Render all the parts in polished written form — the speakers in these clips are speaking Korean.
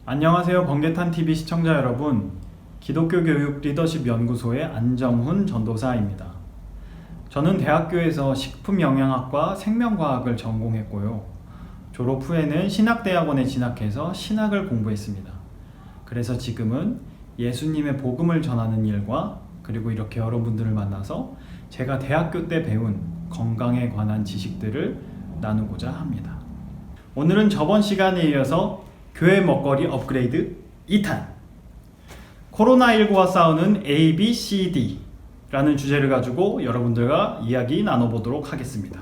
안녕하세요. 번개탄TV 시청자 여러분, 기독교 교육 리더십 연구소의 안정훈 전도사입니다. 저는 대학교에서 식품영양학과 생명과학을 전공했고요. 졸업 후에는 신학대학원에 진학해서 신학을 공부했습니다. 그래서 지금은 예수님의 복음을 전하는 일과 그리고 이렇게 여러분들을 만나서 제가 대학교 때 배운 건강에 관한 지식들을 나누고자 합니다. 오늘은 저번 시간에 이어서 교회 먹거리 업그레이드 2탄 코로나19와 싸우는 ABCD 라는 주제를 가지고 여러분들과 이야기 나눠보도록 하겠습니다.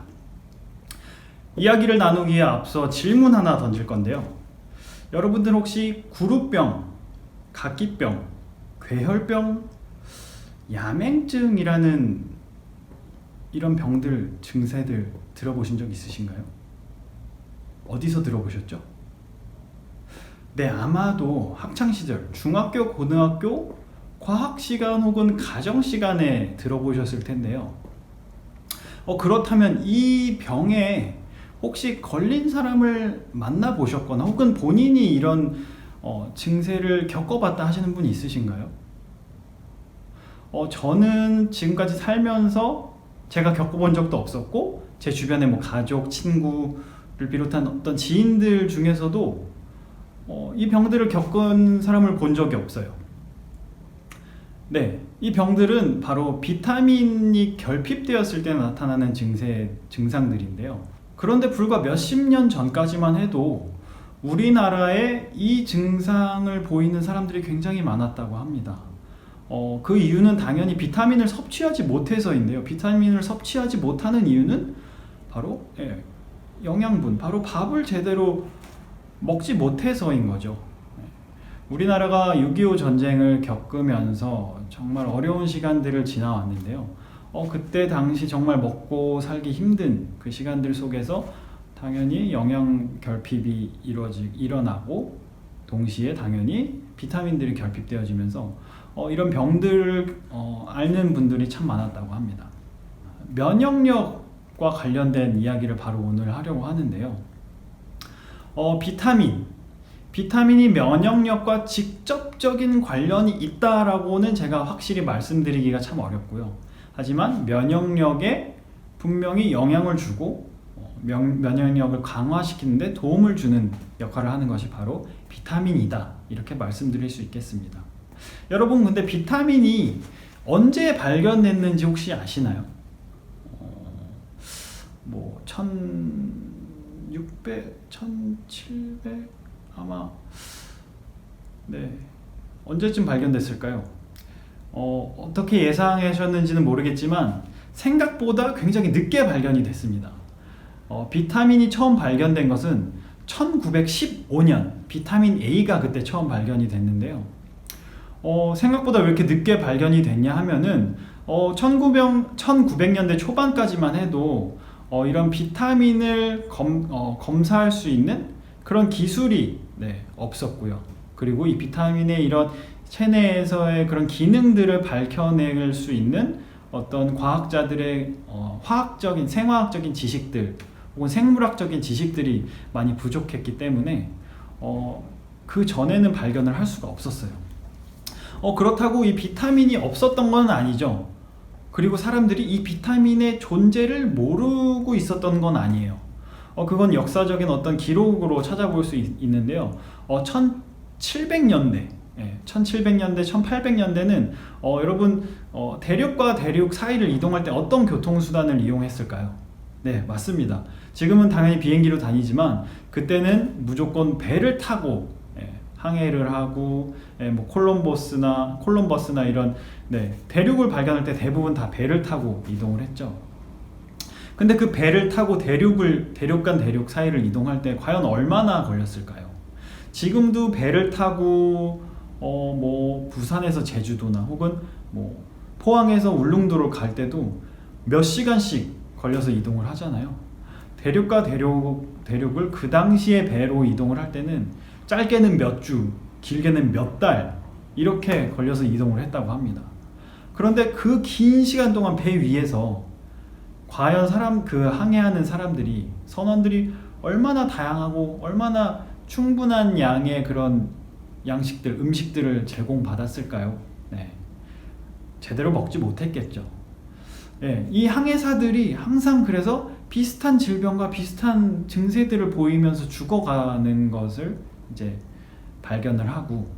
이야기를 나누기에 앞서 질문 하나 던질 건데요. 여러분들 혹시 구루병, 각기병, 괴혈병, 야맹증이라는 이런 병들, 증세들 들어보신 적 있으신가요? 어디서 들어보셨죠? 네, 아마도 학창시절, 중학교, 고등학교, 과학시간 혹은 가정시간에 들어보셨을 텐데요. 그렇다면 이 병에 혹시 걸린 사람을 만나보셨거나 혹은 본인이 이런 증세를 겪어봤다 하시는 분이 있으신가요? 저는 지금까지 살면서 제가 겪어본 적도 없었고 제 주변에 가족, 친구를 비롯한 어떤 지인들 중에서도 이 병들을 겪은 사람을 본 적이 없어요. 네, 이 병들은 바로 비타민이 결핍되었을 때 나타나는 증상들인데요. 그런데 불과 몇십 년 전까지만 해도 우리나라에 이 증상을 보이는 사람들이 굉장히 많았다고 합니다. 그 이유는 당연히 비타민을 섭취하지 못해서인데요. 비타민을 섭취하지 못하는 이유는 바로 영양분, 바로 밥을 제대로 먹지 못해서인 거죠. 우리나라가 6.25 전쟁을 겪으면서 정말 어려운 시간들을 지나왔는데요. 그때 당시 정말 먹고 살기 힘든 그 시간들 속에서 당연히 영양 결핍이 일어나고 동시에 당연히 비타민들이 결핍되어지면서 이런 병들을 앓는 분들이 참 많았다고 합니다. 면역력과 관련된 이야기를 바로 오늘 하려고 하는데요. 비타민이 면역력과 직접적인 관련이 있다라고는 제가 확실히 말씀드리기가 참 어렵고요. 하지만 면역력에 분명히 영향을 주고 면역력을 강화시키는 데 도움을 주는 역할을 하는 것이 바로 비타민이다, 이렇게 말씀드릴 수 있겠습니다. 여러분, 근데 비타민이 언제 발견됐는지 혹시 아시나요? 1600, 1700 아마 언제쯤 발견됐을까요? 어떻게 예상하셨는지는 모르겠지만 생각보다 굉장히 늦게 발견이 됐습니다. 비타민이 처음 발견된 것은 1915년 비타민 A가 그때 처음 발견이 됐는데요. 생각보다 왜 이렇게 늦게 발견이 됐냐 하면은 1900년대 초반까지만 해도 이런 비타민을 검사할 수 있는 그런 기술이 없었고요. 그리고 이 비타민의 이런 체내에서의 그런 기능들을 밝혀낼 수 있는 어떤 과학자들의 화학적인, 생화학적인 지식들 혹은 생물학적인 지식들이 많이 부족했기 때문에 그 전에는 발견을 할 수가 없었어요. 그렇다고 이 비타민이 없었던 건 아니죠. 그리고 사람들이 이 비타민의 존재를 모르고 있었던 건 아니에요. 그건 역사적인 어떤 기록으로 찾아볼 수 있는데요. 1700년대, 1800년대는 여러분 대륙과 대륙 사이를 이동할 때 어떤 교통수단을 이용했을까요? 네, 맞습니다. 지금은 당연히 비행기로 다니지만 그때는 무조건 배를 타고 항해를 하고 콜럼버스나 이런 대륙을 발견할 때 대부분 다 배를 타고 이동을 했죠. 근데 그 배를 타고 대륙간 대륙 사이를 이동할 때 과연 얼마나 걸렸을까요? 지금도 배를 타고 부산에서 제주도나 혹은 포항에서 울릉도로 갈 때도 몇 시간씩 걸려서 이동을 하잖아요. 대륙과 대륙을 그 당시에 배로 이동을 할 때는 짧게는 몇 주, 길게는 몇 달 이렇게 걸려서 이동을 했다고 합니다. 그런데 그 긴 시간 동안 배 위에서 과연 항해하는 선원들이 얼마나 다양하고 얼마나 충분한 양의 그런 양식들, 음식들을 제공받았을까요? 네. 제대로 먹지 못했겠죠. 네. 이 항해사들이 항상 그래서 비슷한 질병과 비슷한 증세들을 보이면서 죽어가는 것을 이제 발견을 하고,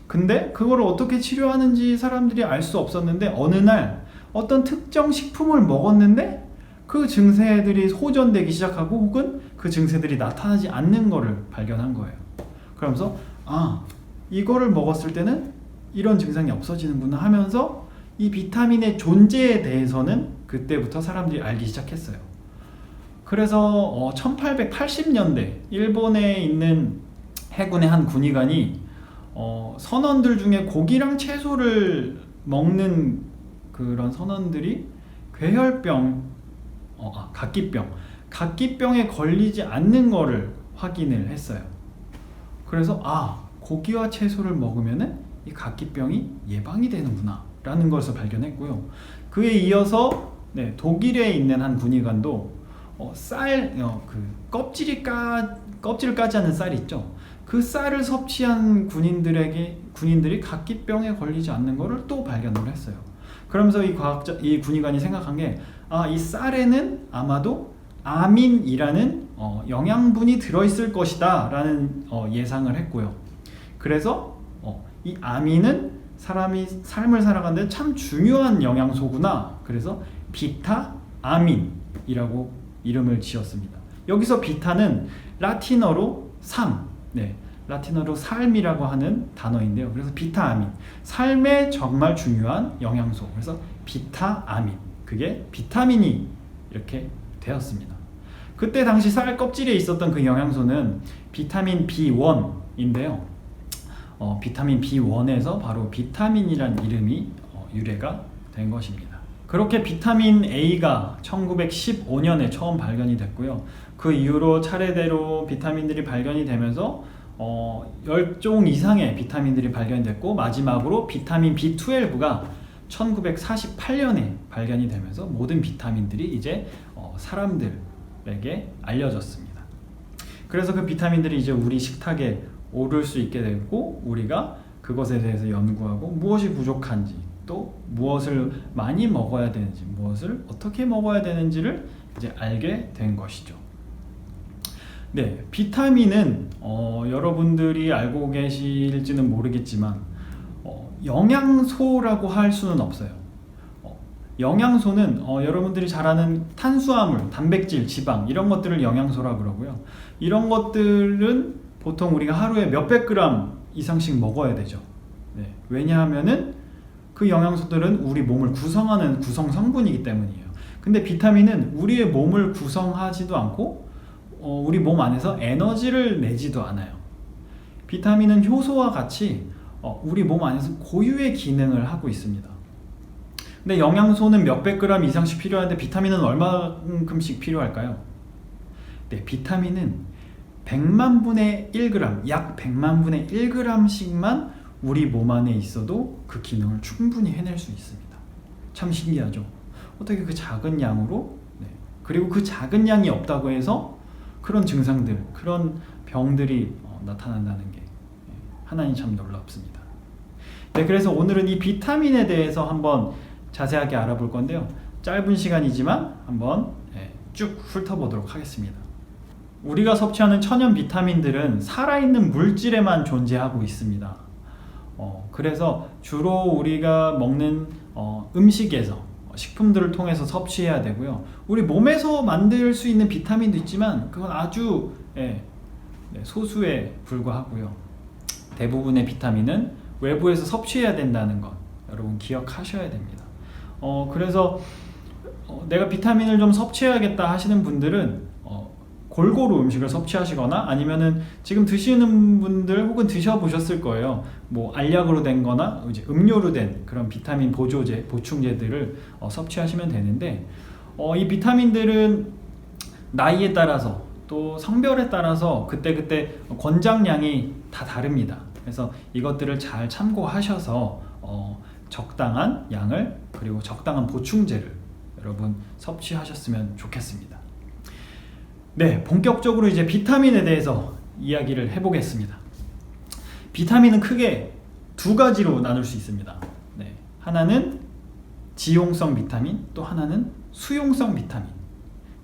근데 그걸 어떻게 치료하는지 사람들이 알 수 없었는데 어느 날 어떤 특정 식품을 먹었는데 그 증세들이 호전되기 시작하고 혹은 그 증세들이 나타나지 않는 것을 발견한 거예요. 그러면서 이거를 먹었을 때는 이런 증상이 없어지는구나 하면서 이 비타민의 존재에 대해서는 그때부터 사람들이 알기 시작했어요. 그래서 1880년대 일본에 있는 해군의 한 군의관이 선원들 중에 고기랑 채소를 먹는 그런 선원들이 괴혈병, 각기병에 걸리지 않는 거를 확인을 했어요. 그래서 고기와 채소를 먹으면은 이 각기병이 예방이 되는구나 라는 것을 발견했고요. 그에 이어서 독일에 있는 한 군의관도 껍질을 까지 않는 쌀이 있죠. 그 쌀을 섭취한 군인들이 각기병에 걸리지 않는 것을 또 발견을 했어요. 그러면서 이 군의관이 생각한 게 이 쌀에는 아마도 아민이라는 영양분이 들어있을 것이다 라는 예상을 했고요. 그래서 이 아민은 사람이 삶을 살아가는데 참 중요한 영양소구나. 그래서 비타아민이라고 이름을 지었습니다. 여기서 비타는 라틴어로 삶, 라틴어로 삶이라고 하는 단어인데요. 그래서 비타아민, 삶에 정말 중요한 영양소. 그래서 비타아민, 그게 비타민이 이렇게 되었습니다. 그때 당시 쌀 껍질에 있었던 그 영양소는 비타민 B1인데요. 비타민 B1에서 바로 비타민이란 이름이 유래가 된 것입니다. 그렇게 비타민 A가 1915년에 처음 발견이 됐고요. 그 이후로 차례대로 비타민들이 발견이 되면서 10종 이상의 비타민들이 발견됐고, 마지막으로 비타민 B12가 1948년에 발견이 되면서 모든 비타민들이 이제 사람들에게 알려졌습니다. 그래서 그 비타민들이 이제 우리 식탁에 오를 수 있게 됐고, 우리가 그것에 대해서 연구하고 무엇이 부족한지, 또 무엇을 많이 먹어야 되는지, 무엇을 어떻게 먹어야 되는지를 이제 알게 된 것이죠. 비타민은 여러분들이 알고 계실지는 모르겠지만 영양소라고 할 수는 없어요. 영양소는 여러분들이 잘 아는 탄수화물, 단백질, 지방 이런 것들을 영양소라고 그러고요. 이런 것들은 보통 우리가 하루에 몇백 그램 이상씩 먹어야 되죠. 왜냐하면은 그 영양소들은 우리 몸을 구성하는 구성 성분이기 때문이에요. 근데 비타민은 우리의 몸을 구성하지도 않고 우리 몸 안에서 에너지를 내지도 않아요. 비타민은 효소와 같이 우리 몸 안에서 고유의 기능을 하고 있습니다. 근데 영양소는 몇백 그램 이상씩 필요한데 비타민은 얼마큼씩 필요할까요? 비타민은 100만 분의 1g, 약 100만 분의 1g씩만 우리 몸 안에 있어도 그 기능을 충분히 해낼 수 있습니다. 참 신기하죠? 어떻게 그 작은 양으로, 그리고 그 작은 양이 없다고 해서 그런 증상들, 그런 병들이 나타난다는 게 하나님 참 놀랍습니다. 그래서 오늘은 이 비타민에 대해서 한번 자세하게 알아볼 건데요. 짧은 시간이지만 한번 쭉 훑어보도록 하겠습니다. 우리가 섭취하는 천연 비타민들은 살아있는 물질에만 존재하고 있습니다. 그래서 주로 우리가 먹는 음식에서, 식품들을 통해서 섭취해야 되고요. 우리 몸에서 만들 수 있는 비타민도 있지만 그건 아주 소수에 불과하고요. 대부분의 비타민은 외부에서 섭취해야 된다는 것 여러분 기억하셔야 됩니다. 그래서 내가 비타민을 좀 섭취해야겠다 하시는 분들은 골고루 음식을 섭취하시거나, 아니면은 지금 드시는 분들 혹은 드셔보셨을 거예요. 뭐 알약으로 된 거나 이제 음료로 된 그런 비타민 보충제들을 섭취하시면 되는데, 이 비타민들은 나이에 따라서 또 성별에 따라서 그때그때 권장량이 다 다릅니다. 그래서 이것들을 잘 참고하셔서 적당한 양을, 그리고 적당한 보충제를 여러분 섭취하셨으면 좋겠습니다. 본격적으로 이제 비타민에 대해서 이야기를 해보겠습니다. 비타민은 크게 두 가지로 나눌 수 있습니다. 네. 하나는 지용성 비타민, 또 하나는 수용성 비타민.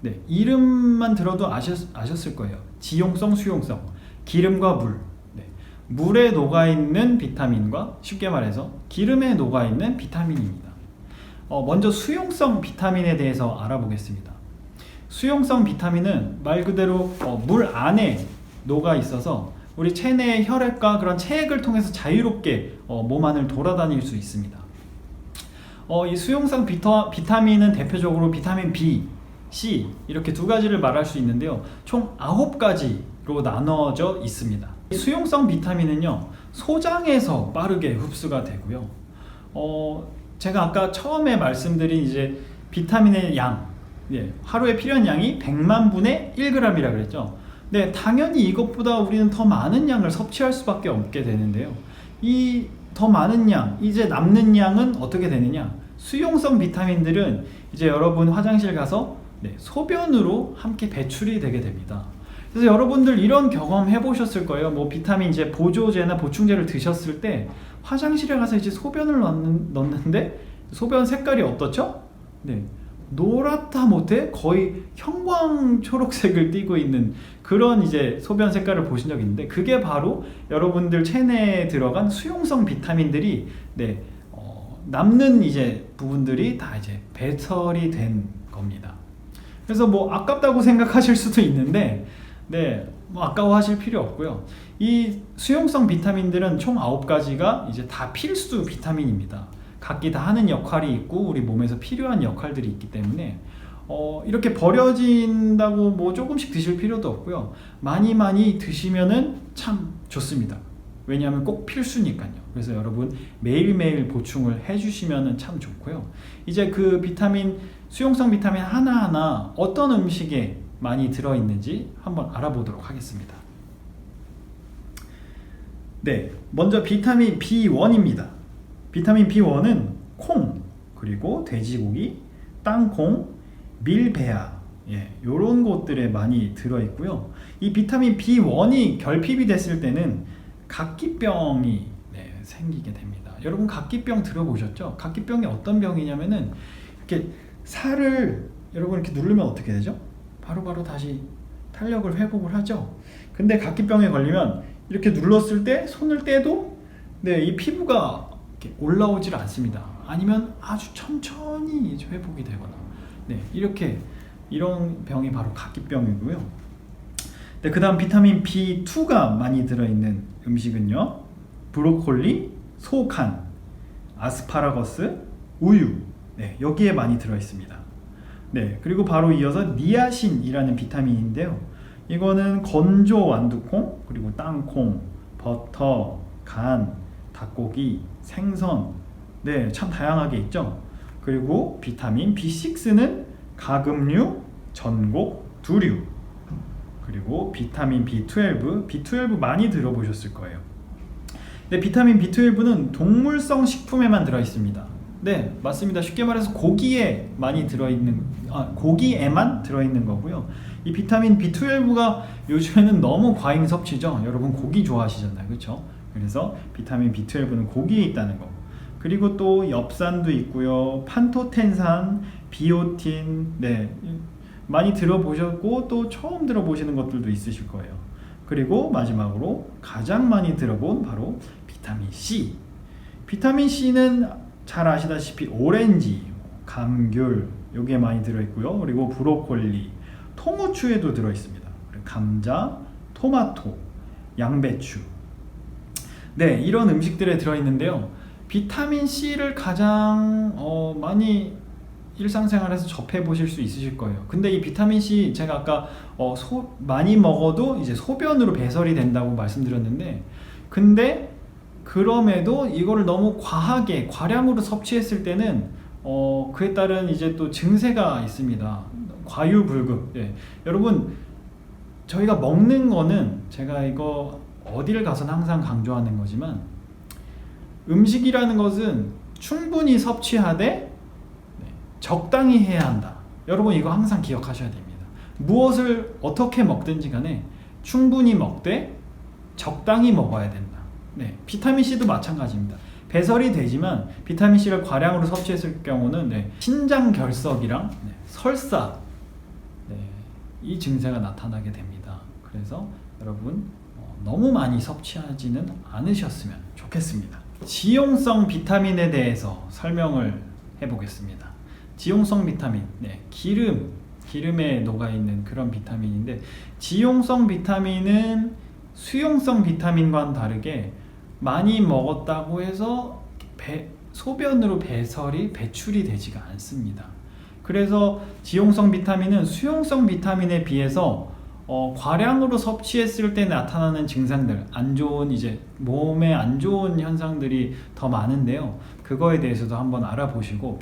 네. 이름만 들어도 아셨을 거예요. 지용성, 수용성. 기름과 물. 네. 물에 녹아있는 비타민과 쉽게 말해서 기름에 녹아있는 비타민입니다. 먼저 수용성 비타민에 대해서 알아보겠습니다. 수용성 비타민은 말 그대로 물 안에 녹아 있어서 우리 체내의 혈액과 그런 체액을 통해서 자유롭게 몸 안을 돌아다닐 수 있습니다. 이 수용성 비타민은 대표적으로 비타민 B, C 이렇게 두 가지를 말할 수 있는데요. 총 9가지로 나눠져 있습니다. 수용성 비타민은요, 소장에서 빠르게 흡수가 되고요. 제가 아까 처음에 말씀드린 이제 비타민의 양, 하루에 필요한 양이 100만 분의 1g이라 그랬죠. 네, 당연히 이것보다 우리는 더 많은 양을 섭취할 수밖에 없게 되는데요. 이 더 많은 양, 이제 남는 양은 어떻게 되느냐? 수용성 비타민들은 이제 여러분 화장실 가서 소변으로 함께 배출이 되게 됩니다. 그래서 여러분들 이런 경험 해보셨을 거예요. 뭐 비타민 이제 보조제나 보충제를 드셨을 때 화장실에 가서 이제 소변을 넣는데 소변 색깔이 어떻죠? 네, 노랗다 못해 거의 형광 초록색을 띠고 있는 그런 이제 소변 색깔을 보신 적 있는데, 그게 바로 여러분들 체내에 들어간 수용성 비타민들이 남는 이제 부분들이 다 이제 배설이 된 겁니다. 그래서 뭐 아깝다고 생각하실 수도 있는데, 뭐 아까워하실 필요 없고요. 이 수용성 비타민들은 총 9가지가 이제 다 필수 비타민입니다. 각기 다 하는 역할이 있고 우리 몸에서 필요한 역할들이 있기 때문에 이렇게 버려진다고 뭐 조금씩 드실 필요도 없고요. 많이 드시면은 참 좋습니다. 왜냐하면 꼭 필수니까요. 그래서 여러분 매일매일 보충을 해주시면은 참 좋고요. 이제 그 비타민, 수용성 비타민 하나하나 어떤 음식에 많이 들어있는지 한번 알아보도록 하겠습니다. 네, 먼저 비타민 B1입니다. 비타민 B1은 콩, 그리고 돼지고기, 땅콩, 밀배아, 요런 것들에 많이 들어있고요. 이 비타민 B1이 결핍이 됐을 때는 각기병이 생기게 됩니다. 여러분 각기병 들어보셨죠? 각기병이 어떤 병이냐면은 이렇게 살을 여러분 이렇게 누르면 어떻게 되죠? 바로바로 다시 탄력을 회복을 하죠. 근데 각기병에 걸리면 이렇게 눌렀을 때 손을 떼도 이 피부가 이렇게 올라오질 않습니다. 아니면 아주 천천히 회복이 되거나 이런 병이 바로 각기병이고요. 그 다음 비타민 B2가 많이 들어있는 음식은요, 브로콜리, 소간, 아스파라거스, 우유, 여기에 많이 들어있습니다. 그리고 바로 이어서 니아신이라는 비타민인데요, 이거는 건조 완두콩, 그리고 땅콩, 버터, 간, 닭고기, 생선, 참 다양하게 있죠. 그리고 비타민 B6는 가금류, 전곡, 두류, 그리고 비타민 B12 많이 들어보셨을 거예요. 비타민 B12는 동물성 식품에만 들어있습니다. 맞습니다. 쉽게 말해서 고기에만 들어있는 거고요. 이 비타민 B12가 요즘에는 너무 과잉 섭취죠. 여러분 고기 좋아하시잖아요, 그렇죠? 그래서 비타민 B12는 고기에 있다는 거. 그리고 또 엽산도 있고요, 판토텐산, 비오틴, 많이 들어보셨고 또 처음 들어보시는 것들도 있으실 거예요. 그리고 마지막으로 가장 많이 들어본 바로 비타민 C. 비타민 C는 잘 아시다시피 오렌지, 감귤 여기에 많이 들어있고요. 그리고 브로콜리, 통후추에도 들어있습니다. 그리고 감자, 토마토, 양배추, 이런 음식들에 들어있는데요. 비타민 C를 가장 많이 일상생활에서 접해 보실 수 있으실 거예요. 근데 이 비타민 C 제가 아까 많이 먹어도 이제 소변으로 배설이 된다고 말씀드렸는데, 근데 그럼에도 이거를 너무 과하게 과량으로 섭취했을 때는 그에 따른 이제 또 증세가 있습니다. 과유불급. 여러분 저희가 먹는 거는 제가 이거 어디를 가서는 항상 강조하는 거지만, 음식이라는 것은 충분히 섭취하되 적당히 해야 한다. 여러분 이거 항상 기억하셔야 됩니다. 무엇을 어떻게 먹든지 간에 충분히 먹되 적당히 먹어야 된다. 네, 비타민 C도 마찬가지입니다. 배설이 되지만 비타민 C를 과량으로 섭취했을 경우는 신장 결석이랑 설사 이 증세가 나타나게 됩니다. 그래서 여러분 너무 많이 섭취하지는 않으셨으면 좋겠습니다. 지용성 비타민에 대해서 설명을 해보겠습니다. 지용성 비타민, 기름에 녹아있는 그런 비타민인데, 지용성 비타민은 수용성 비타민과는 다르게 많이 먹었다고 해서 소변으로 배출이 되지가 않습니다. 그래서 지용성 비타민은 수용성 비타민에 비해서 과량으로 섭취했을 때 나타나는 증상들, 몸에 안 좋은 현상들이 더 많은데요. 그거에 대해서도 한번 알아보시고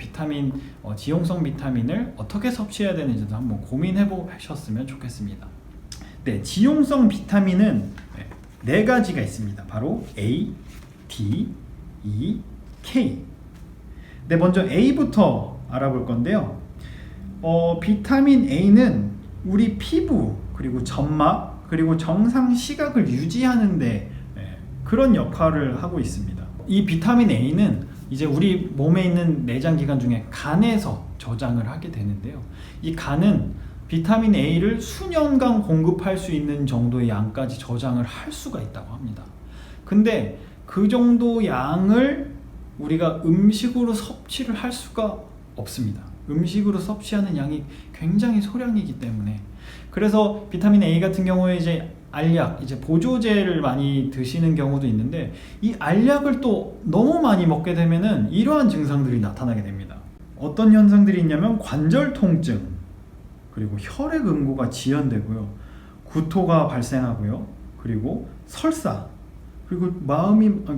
지용성 비타민을 어떻게 섭취해야 되는지도 한번 고민해 보셨으면 좋겠습니다. 네, 지용성 비타민은 네 가지가 있습니다. 바로 A, D, E, K. 네, 먼저 A부터 알아볼 건데요. 비타민 A는 우리 피부, 그리고 점막, 그리고 정상 시각을 유지하는데 그런 역할을 하고 있습니다. 이 비타민 A는 이제 우리 몸에 있는 내장기관 중에 간에서 저장을 하게 되는데요. 이 간은 비타민 A를 수년간 공급할 수 있는 정도의 양까지 저장을 할 수가 있다고 합니다. 근데 그 정도 양을 우리가 음식으로 섭취를 할 수가 없습니다. 음식으로 섭취하는 양이 굉장히 소량이기 때문에. 그래서 비타민 A 같은 경우에 이제 알약, 보조제를 많이 드시는 경우도 있는데, 이 알약을 또 너무 많이 먹게 되면은 이러한 증상들이 나타나게 됩니다. 어떤 현상들이 있냐면 관절 통증, 그리고 혈액 응고가 지연되고요, 구토가 발생하고요, 그리고 설사, 그리고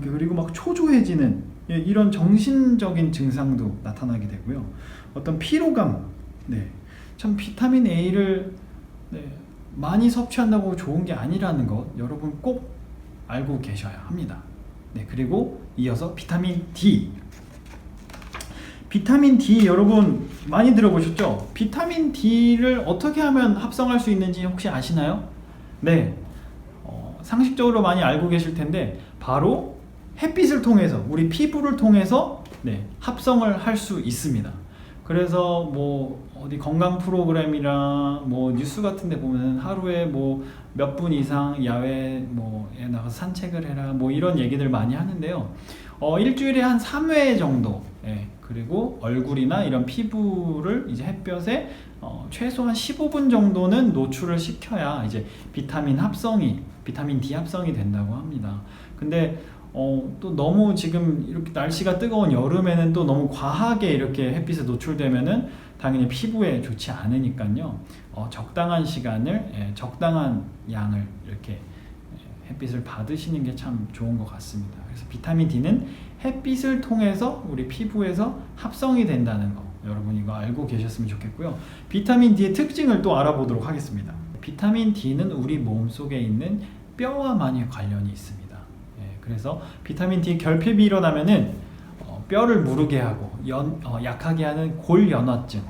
그리고 막 초조해지는 이런 정신적인 증상도 나타나게 되고요. 어떤 피로감, 참 비타민 A를 많이 섭취한다고 좋은 게 아니라는 것 여러분 꼭 알고 계셔야 합니다. 그리고 이어서 비타민 D. 비타민 D 여러분 많이 들어보셨죠? 비타민 D를 어떻게 하면 합성할 수 있는지 혹시 아시나요? 상식적으로 많이 알고 계실 텐데, 바로 햇빛을 통해서, 우리 피부를 통해서 합성을 할 수 있습니다. 그래서 어디 건강 프로그램이랑 뉴스 같은 데 보면 하루에 몇 분 이상 야외에 나가서 산책을 해라 이런 얘기들 많이 하는데요. 일주일에 한 3회 정도, 그리고 얼굴이나 이런 피부를 이제 햇볕에 최소한 15분 정도는 노출을 시켜야 이제 비타민 D 합성이 된다고 합니다. 근데 또 너무 지금 이렇게 날씨가 뜨거운 여름에는 또 너무 과하게 이렇게 햇빛에 노출되면은 당연히 피부에 좋지 않으니까요. 적당한 시간을, 적당한 양을 이렇게 햇빛을 받으시는 게 참 좋은 것 같습니다. 그래서 비타민 D는 햇빛을 통해서 우리 피부에서 합성이 된다는 거, 여러분 이거 알고 계셨으면 좋겠고요. 비타민 D의 특징을 또 알아보도록 하겠습니다. 비타민 D는 우리 몸속에 있는 뼈와 많이 관련이 있습니다. 그래서 비타민 D 결핍이 일어나면은 뼈를 무르게 하고 약하게 하는 골연화증,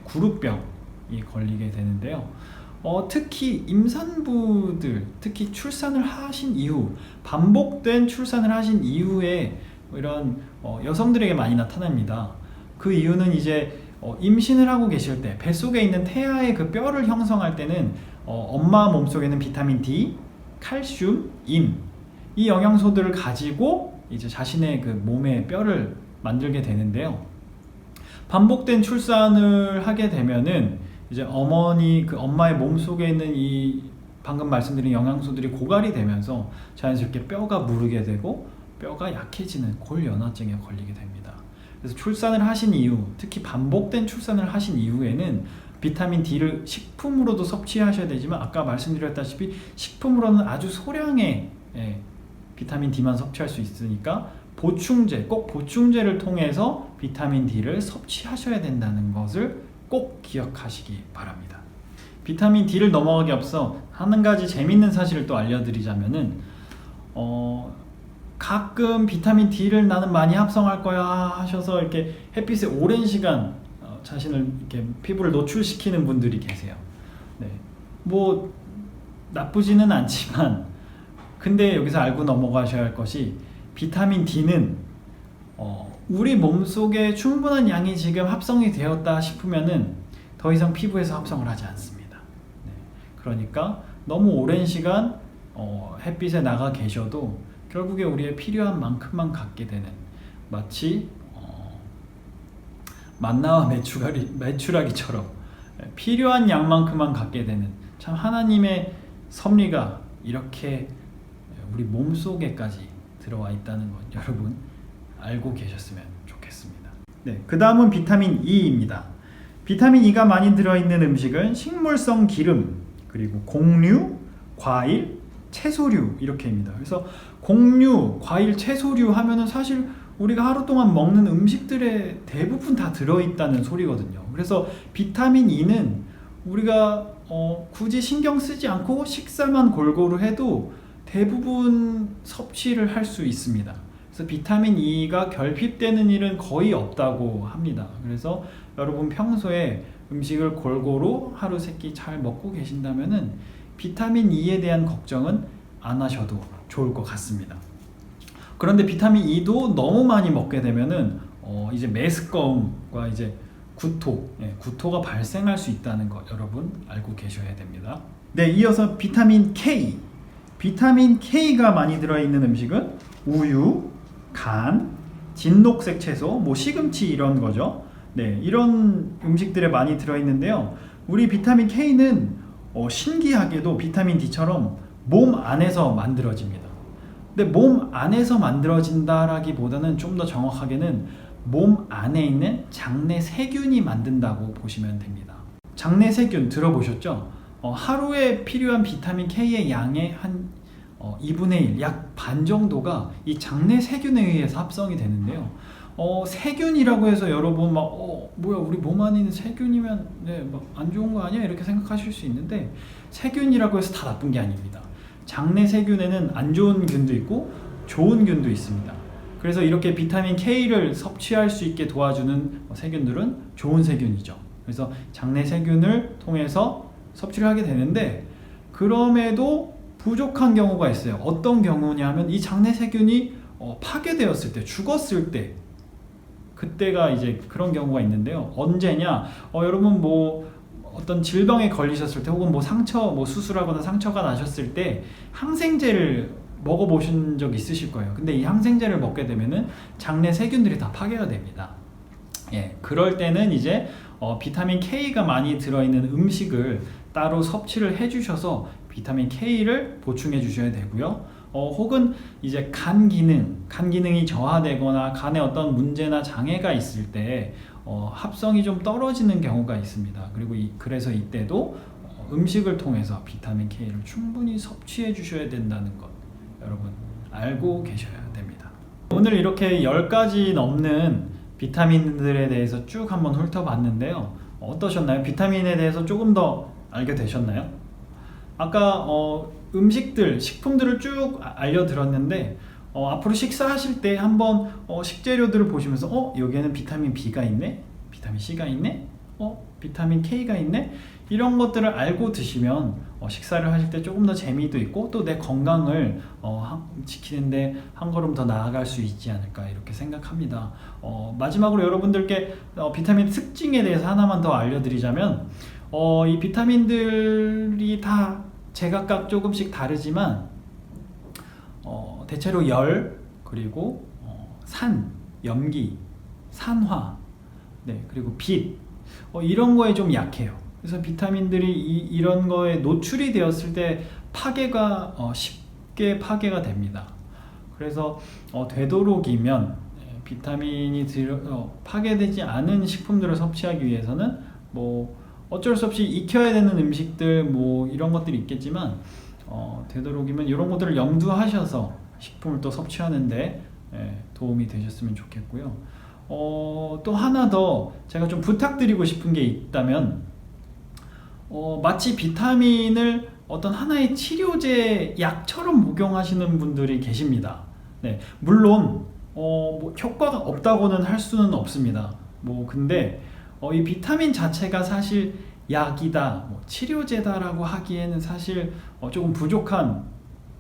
구루병이 걸리게 되는데요. 특히 임산부들, 특히 출산을 하신 이후, 반복된 출산을 하신 이후에 이런 여성들에게 많이 나타납니다. 그 이유는 이제 임신을 하고 계실 때 뱃속에 있는 태아의 그 뼈를 형성할 때는 엄마 몸속에는 비타민 D, 칼슘, 이 영양소들을 가지고 이제 자신의 그 몸의 뼈를 만들게 되는데요. 반복된 출산을 하게 되면은 이제 엄마의 몸 속에 있는 이 방금 말씀드린 영양소들이 고갈이 되면서 자연스럽게 뼈가 무르게 되고 뼈가 약해지는 골연화증에 걸리게 됩니다. 그래서 출산을 하신 이후, 특히 반복된 출산을 하신 이후에는 비타민 D를 식품으로도 섭취하셔야 되지만, 아까 말씀드렸다시피 식품으로는 아주 소량의 비타민 D만 섭취할 수 있으니까 꼭 보충제를 통해서 비타민 D를 섭취하셔야 된다는 것을 꼭 기억하시기 바랍니다. 비타민 D를 넘어가기 앞서 한 가지 재밌는 사실을 또 알려드리자면은 가끔 비타민 D를 나는 많이 합성할 거야 하셔서 이렇게 햇빛에 오랜 시간 자신을 이렇게 피부를 노출시키는 분들이 계세요. 나쁘지는 않지만 근데 여기서 알고 넘어가셔야 할 것이 비타민 D는 우리 몸속에 충분한 양이 지금 합성이 되었다 싶으면은 더 이상 피부에서 합성을 하지 않습니다. 네. 그러니까 너무 오랜 시간 햇빛에 나가 계셔도 결국에 우리의 필요한 만큼만 갖게 되는, 마치 만나와 메추라기처럼 필요한 양만큼만 갖게 되는, 참 하나님의 섭리가 이렇게 우리 몸속에까지 들어와 있다는 것 여러분 알고 계셨으면 좋겠습니다. 네, 그 다음은 비타민 E입니다. 비타민 E가 많이 들어있는 음식은 식물성 기름, 그리고 곡류, 과일, 채소류 이렇게입니다. 그래서 곡류, 과일, 채소류 하면은 사실 우리가 하루 동안 먹는 음식들의 대부분 다 들어있다는 소리거든요. 그래서 비타민 E는 우리가 굳이 신경 쓰지 않고 식사만 골고루 해도 대부분 섭취를 할 수 있습니다. 그래서 비타민 E가 결핍되는 일은 거의 없다고 합니다. 그래서 여러분 평소에 음식을 골고루 하루 세 끼 잘 먹고 계신다면은 비타민 E에 대한 걱정은 안 하셔도 좋을 것 같습니다. 그런데 비타민 E도 너무 많이 먹게 되면은 이제 메스꺼움과 이제 구토가 발생할 수 있다는 것 여러분 알고 계셔야 됩니다. 네, 이어서 비타민 K. 비타민 K가 많이 들어있는 음식은 우유, 간, 진녹색 채소, 시금치 이런 거죠. 네, 이런 음식들에 많이 들어있는데요. 우리 비타민 K는 신기하게도 비타민 D처럼 몸 안에서 만들어집니다. 근데 몸 안에서 만들어진다라기보다는 좀 더 정확하게는 몸 안에 있는 장내 세균이 만든다고 보시면 됩니다. 장내 세균 들어보셨죠? 하루에 필요한 비타민 K의 양의 한 2분의 1, 약 반 정도가 이 장내 세균에 의해서 합성이 되는데요. 세균이라고 해서 여러분 뭐야 우리 몸 안에 있는 세균이면 안 좋은 거 아니야? 이렇게 생각하실 수 있는데 세균이라고 해서 다 나쁜 게 아닙니다. 장내 세균에는 안 좋은 균도 있고 좋은 균도 있습니다. 그래서 이렇게 비타민 K를 섭취할 수 있게 도와주는 세균들은 좋은 세균이죠. 그래서 장내 세균을 통해서 섭취를 하게 되는데, 그럼에도 부족한 경우가 있어요. 어떤 경우냐 하면 이 장내 세균이 파괴되었을 때, 죽었을 때, 그때가 이제 그런 경우가 있는데요. 언제냐? 여러분 어떤 질병에 걸리셨을 때, 혹은 수술하거나 상처가 나셨을 때 항생제를 먹어보신 적 있으실 거예요. 근데 이 항생제를 먹게 되면은 장내 세균들이 다 파괴가 됩니다. 예, 그럴 때는 이제 비타민 K가 많이 들어있는 음식을 따로 섭취를 해주셔서 비타민 K를 보충해 주셔야 되고요. 혹은 이제 간 기능이 저하되거나 간에 어떤 문제나 장애가 있을 때 합성이 좀 떨어지는 경우가 있습니다. 그리고 그래서 이때도 음식을 통해서 비타민 K를 충분히 섭취해 주셔야 된다는 것 여러분 알고 계셔야 됩니다. 오늘 이렇게 10가지 넘는 비타민들에 대해서 쭉 한번 훑어봤는데요. 어떠셨나요? 비타민에 대해서 조금 더 알게 되셨나요? 아까 식품들을 쭉 알려드렸는데 앞으로 식사하실 때 한번 식재료들을 보시면서 여기에는 비타민 B가 있네? 비타민 C가 있네? 비타민 K가 있네? 이런 것들을 알고 드시면 식사를 하실 때 조금 더 재미도 있고 또 내 건강을 지키는데 한 걸음 더 나아갈 수 있지 않을까 이렇게 생각합니다. 마지막으로 여러분들께 비타민 특징에 대해서 하나만 더 알려드리자면 이 비타민들이 다 제각각 조금씩 다르지만 대체로 열, 그리고 산, 염기, 산화, 그리고 빛 이런 거에 좀 약해요. 그래서 비타민들이 이런 거에 노출이 되었을 때 파괴가 쉽게 파괴가 됩니다. 그래서 되도록이면 비타민이 파괴되지 않은 식품들을 섭취하기 위해서는 어쩔 수 없이 익혀야 되는 음식들 이런 것들이 있겠지만 되도록이면 이런 것들을 염두하셔서 식품을 또 섭취하는데 도움이 되셨으면 좋겠고요. 또 하나 더 제가 좀 부탁드리고 싶은 게 있다면 마치 비타민을 어떤 하나의 치료제 약처럼 복용하시는 분들이 계십니다. 물론 효과가 없다고는 할 수는 없습니다. 근데 이 비타민 자체가 사실 약이다, 치료제다라고 하기에는 사실 조금 부족한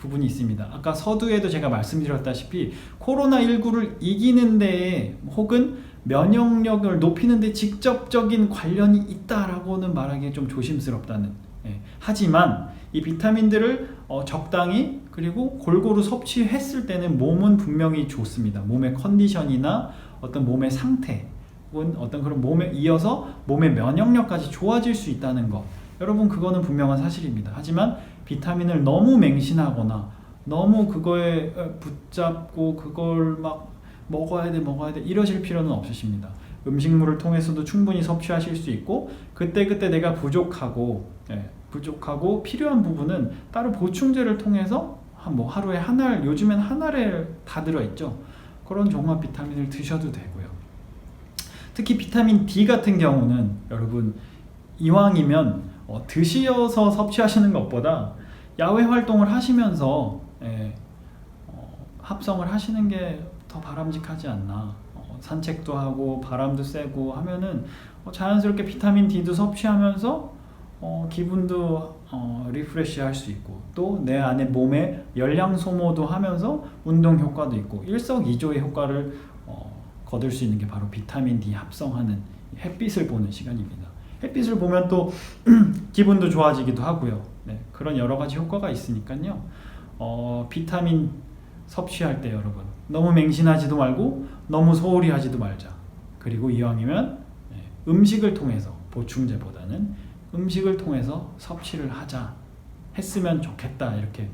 부분이 있습니다. 아까 서두에도 제가 말씀드렸다시피 코로나19를 이기는 데에 혹은 면역력을 높이는 데 직접적인 관련이 있다라고는 말하기 좀 조심스럽다는. 하지만 이 비타민들을 적당히 그리고 골고루 섭취했을 때는 몸은 분명히 좋습니다. 몸의 컨디션이나 어떤 몸의 상태 혹은 어떤 그런 몸에 이어서 몸의 면역력까지 좋아질 수 있다는 것, 여러분 그거는 분명한 사실입니다. 하지만 비타민을 너무 맹신하거나 너무 그거에 붙잡고 그걸 막 먹어야 돼 이러실 필요는 없으십니다. 음식물을 통해서도 충분히 섭취하실 수 있고 그때 내가 부족하고 필요한 부분은 따로 보충제를 통해서 뭐 하루에 한 알, 요즘엔 한 알에 다 들어있죠. 그런 종합 비타민을 드셔도 되고요. 특히 비타민 D 같은 경우는 여러분 이왕이면 드시어서 섭취하시는 것보다 야외 활동을 하시면서 합성을 하시는 게 더 바람직하지 않나. 산책도 하고 바람도 쐬고 하면은 자연스럽게 비타민 D도 섭취하면서 기분도 리프레시 할 수 있고 또 내 안에 몸에 열량 소모도 하면서 운동 효과도 있고 일석이조의 효과를 거둘 수 있는 게 바로 비타민 D 합성하는 햇빛을 보는 시간입니다. 햇빛을 보면 또 기분도 좋아지기도 하고요. 그런 여러 가지 효과가 있으니까요. 비타민 섭취할 때 여러분 너무 맹신하지도 말고 너무 소홀히 하지도 말자. 그리고 이왕이면 음식을 통해서 보충제보다는 음식을 통해서 섭취를 하자 했으면 좋겠다, 이렇게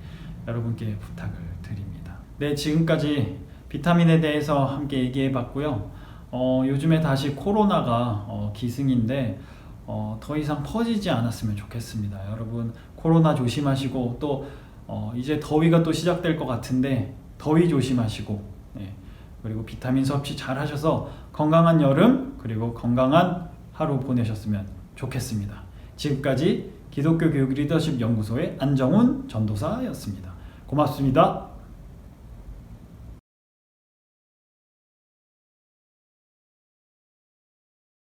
여러분께 부탁을 드립니다. 네, 지금까지 비타민에 대해서 함께 얘기해 봤고요. 요즘에 다시 코로나가 기승인데 더 이상 퍼지지 않았으면 좋겠습니다. 여러분 코로나 조심하시고 또 이제 더위가 또 시작될 것 같은데 더위 조심하시고 그리고 비타민 섭취 잘 하셔서 건강한 여름 그리고 건강한 하루 보내셨으면 좋겠습니다. 지금까지 기독교 교육 리더십 연구소의 안정훈 전도사였습니다. 고맙습니다.